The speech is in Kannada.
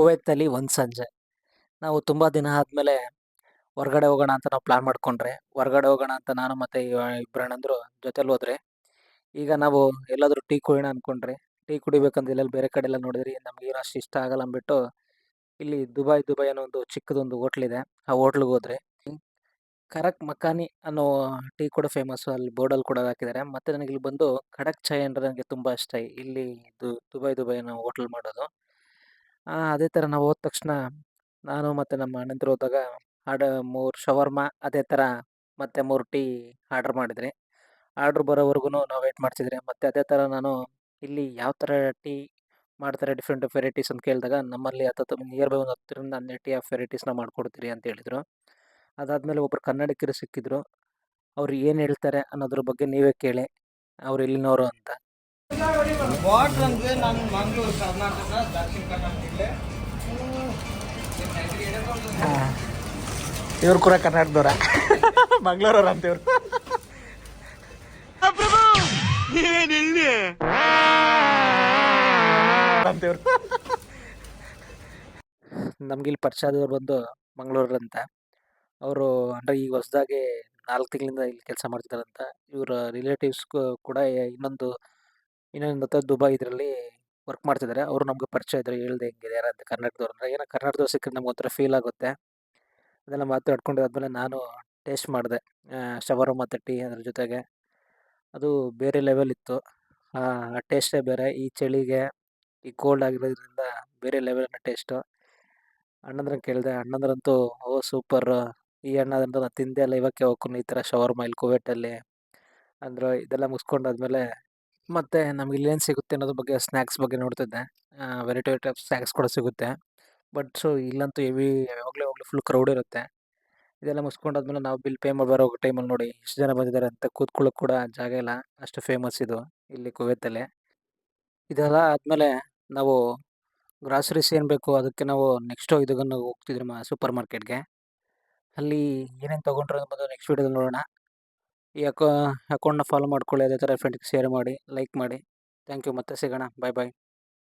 ಕುವೈತಲ್ಲಿ ಒಂದು ಸಂಜೆ. ನಾವು ತುಂಬ ದಿನ ಆದ್ಮೇಲೆ ಹೊರಗಡೆ ಹೋಗೋಣ ಅಂತ ನಾವು ಪ್ಲಾನ್ ಮಾಡ್ಕೊಂಡ್ರೆ, ಹೊರಗಡೆ ಹೋಗೋಣ ಅಂತ ನಾನು ಮತ್ತೆ ಇಬ್ರು ಅಣ್ಣಂದಿರು ಜೊತೆಲಿ ಹೋದ್ರೆ, ಈಗ ನಾವು ಎಲ್ಲಾದ್ರೂ ಟೀ ಕುಡಿಯೋಣ ಅನ್ಕೊಂಡ್ರೆ, ಟೀ ಕುಡಿಬೇಕಂತ ಎಲ್ಲೆಲ್ಲಿ ಬೇರೆ ಕಡೆ ಎಲ್ಲ ನೋಡಿದ್ರಿ, ನಮ್ಗೇನು ಅಷ್ಟು ಇಷ್ಟ ಆಗಲ್ಲ ಅಂದ್ಬಿಟ್ಟು, ಇಲ್ಲಿ ದುಬೈ ಅನ್ನೋ ಒಂದು ಚಿಕ್ಕದೊಂದು ಹೋಟ್ಲಿದೆ. ಆ ಹೋಟ್ಲಿಗೆ ಹೋದ್ರೆ, ಕರಕ್ ಮಕಾನಿ ಅನ್ನೋ ಟೀ ಕೂಡ ಫೇಮಸ್ಸು. ಅಲ್ಲಿ ಬೋರ್ಡಲ್ಲಿ ಕೂಡ ಹಾಕಿದ್ದಾರೆ. ಮತ್ತೆ ನನಗೆ ಇಲ್ಲಿ ಬಂದು ಖಡಕ್ ಚಾಯ್ ಅಂದ್ರೆ ನನಗೆ ತುಂಬಾ ಇಷ್ಟ. ಇಲ್ಲಿ ದುಬೈ ಅನ್ನೋ ಹೋಟ್ಲ್ ಮಾಡೋದು. ಅದೇ ಥರ ನಾವು ಹೋದ ತಕ್ಷಣ ನಾನು ಮತ್ತೆ ನಮ್ಮ ಅಣ್ಣಂದಿರು ಹೋದಾಗ 3 ಶವರ್ಮ ಅದೇ ಥರ ಮತ್ತೆ 3 ಟೀ ಆರ್ಡರ್ ಮಾಡಿದ್ರಿ. ಆರ್ಡರ್ ಬರೋವರೆಗೂ ನಾವು ವೇಟ್ ಮಾಡ್ತಿದ್ರಿ. ಮತ್ತೆ ಅದೇ ಥರ ನಾನು ಇಲ್ಲಿ ಯಾವ ಥರ ಟೀ ಮಾಡ್ತಾರೆ ಡಿಫ್ರೆಂಟ್ ವೆರೈಟೀಸ್ ಅಂತ ಕೇಳಿದಾಗ ನಮ್ಮಲ್ಲಿ ಹತ್ತತ್ತು ನಿಯರ್ ಬೈ ಒಂದು 10ರಿಂದ 12 ಟೀ ಆಫ್ ವೆರೈಟೀಸ್‌ನ ಮಾಡ್ಕೊಡ್ತೀರಿ ಅಂತ ಹೇಳಿದ್ರು. ಅದಾದ್ಮೇಲೆ ಒಬ್ರು ಕನ್ನಡಿಗರು ಸಿಕ್ಕಿದ್ರು. ಅವ್ರು ಏನು ಹೇಳ್ತಾರೆ ಅನ್ನೋದ್ರ ಬಗ್ಗೆ ನೀವೇ ಕೇಳಿ. ಅವ್ರು ಎಲ್ಲಿನವರು ಅಂತ. ವಾಟ್ರ್ ಅಂದರೆ ನಾನು ಮಂಗಳೂರು ಕರ್ನಾಟಕ ದಕ್ಷಿಣ ಕನ್ನಡ ಜಿಲ್ಲೆ. ಇವ್ರು ಕೂಡ ಕರ್ನಾಟಕದವ್ರ ಮಂಗಳೂರವ್ರ ಅಂತ ಇವ್ರು. ಅಂತೇವ್ರು ನಮ್ಗಿಲ್ಲಿ ಪರಿಚಯ ಆದವ್ರು ಬಂದು ಮಂಗಳೂರಂತ. ಅವರು ಅಂದರೆ ಈಗ ಹೊಸದಾಗಿ 4 ತಿಂಗಳಿಂದ ಇಲ್ಲಿ ಕೆಲಸ ಮಾಡ್ತಿದ್ದಾರಂತ. ಇವರ ರಿಲೇಟಿವ್ಸ್ ಕೂಡ ಇನ್ನೊಂದು ದುಬೈ ಇದರಲ್ಲಿ ವರ್ಕ್ ಮಾಡ್ತಿದ್ದಾರೆ. ಅವರು ನಮ್ಗೆ ಪರಿಚಯ ಇದ್ರು. ಹೇಳ್ದೆ ಹಿಂಗಿದೆ ಯಾರಂತ ಕರ್ನಾಟಕದವ್ರು ಅಂದ್ರೆ, ಏನೋ ಕರ್ನಾಟಕದವ್ರು ಸಿಕ್ಕಿದ್ರೆ ನಮ್ಗೆ ಒಂಥರ ಫೀಲ್ ಆಗುತ್ತೆ. ಅದೆಲ್ಲ ಮಾತಾಡ್ಕೊಂಡಾದ್ಮೇಲೆ ನಾನು ಟೇಸ್ಟ್ ಮಾಡಿದೆ. ಶವರ್ಮ ಮತ್ತು ಟೀ ಅದ್ರ ಜೊತೆಗೆ. ಅದು ಬೇರೆ ಲೆವೆಲ್ ಇತ್ತು. ಆ ಟೇಸ್ಟೇ ಬೇರೆ. ಈ ಚಳಿಗೆ, ಈ ಕೋಲ್ಡ್ ಆಗಿರೋದ್ರಿಂದ ಬೇರೆ ಲೆವೆಲ್‌ನ ಟೇಸ್ಟು. ಅಣ್ಣಂದ್ರನ್ನ ಕೇಳಿದೆ. ಅಣ್ಣಂದ್ರಂತೂ ಓಹ್! ಸೂಪರ್. ಈ ಅಣ್ಣದಂತೂ ನಾನು ತಿಂದೇ ಇಲ್ಲ ಇವಕ್ಕೆ ಹೋಗ್ತೀನಿ ಈ ಥರ ಶವರ್ಮ ಇಲ್ಲಿ ಕುವೈಟಲ್ಲಿ ಅಂದ್ರು. ಇದೆಲ್ಲ ಮುಗಿಸ್ಕೊಂಡಾದ್ಮೇಲೆ ಮತ್ತೆ ನಮ್ಗೆ ಇಲ್ಲೇನು ಸಿಗುತ್ತೆ ಅನ್ನೋದ್ರ ಬಗ್ಗೆ ಸ್ನ್ಯಾಕ್ಸ್ ಬಗ್ಗೆ ನೋಡ್ತಿದ್ದೆ. ವೆರೈಟಿ ಆಫ್ ಸ್ನ್ಯಾಕ್ಸ್ ಕೂಡ ಸಿಗುತ್ತೆ. ಬಟ್ ಇಲ್ಲಂತೂ ಯಾವಾಗಲೂ ಫುಲ್ ಕ್ರೌಡ್ ಇರುತ್ತೆ. ಇದೆಲ್ಲ ಮುಗಿಸ್ಕೊಂಡಾದ್ಮೇಲೆ ನಾವು ಬಿಲ್ ಪೇ ಬರೋ ಟೈಮಲ್ಲಿ ನೋಡಿ ಎಷ್ಟು ಜನ ಬಂದಿದ್ದಾರೆ ಅಂತ ಕೂತ್ಕೊಳ್ಳೋಕೆ ಕೂಡ ಜಾಗ ಇಲ್ಲ. ಅಷ್ಟು ಫೇಮಸ್ ಇದು ಇಲ್ಲಿ ಕುವೈತಲ್ಲಿ. ಇದೆಲ್ಲ ಆದಮೇಲೆ ನಾವು ಗ್ರಾಸರೀಸ್ ಏನು ಬೇಕು ಅದಕ್ಕೆ ನಾವು ನೆಕ್ಸ್ಟು ಹೋಗ್ತಿದ್ರಿ ಸೂಪರ್ ಮಾರ್ಕೆಟ್‌ಗೆ. ಅಲ್ಲಿ ಏನೇನು ತೊಗೊಂಡ್ರು ಅನ್ನೋದು ನೆಕ್ಸ್ಟ್ ವೀಡಿಯೋದಲ್ಲಿ ನೋಡೋಣ. ಈ ಅಕೌಂಟ್‌ನ ಫಾಲೋ ಮಾಡ್ಕೊಳ್ಳಿ. ಅದೇ ಥರ ಫ್ರೆಂಡ್ಸ್‌ಗೆ ಶೇರ್ ಮಾಡಿ, ಲೈಕ್ ಮಾಡಿ. Thank you. ಮತ್ತೆ ಸಿಗೋಣ. ಬಾಯ್ ಬಾಯ್.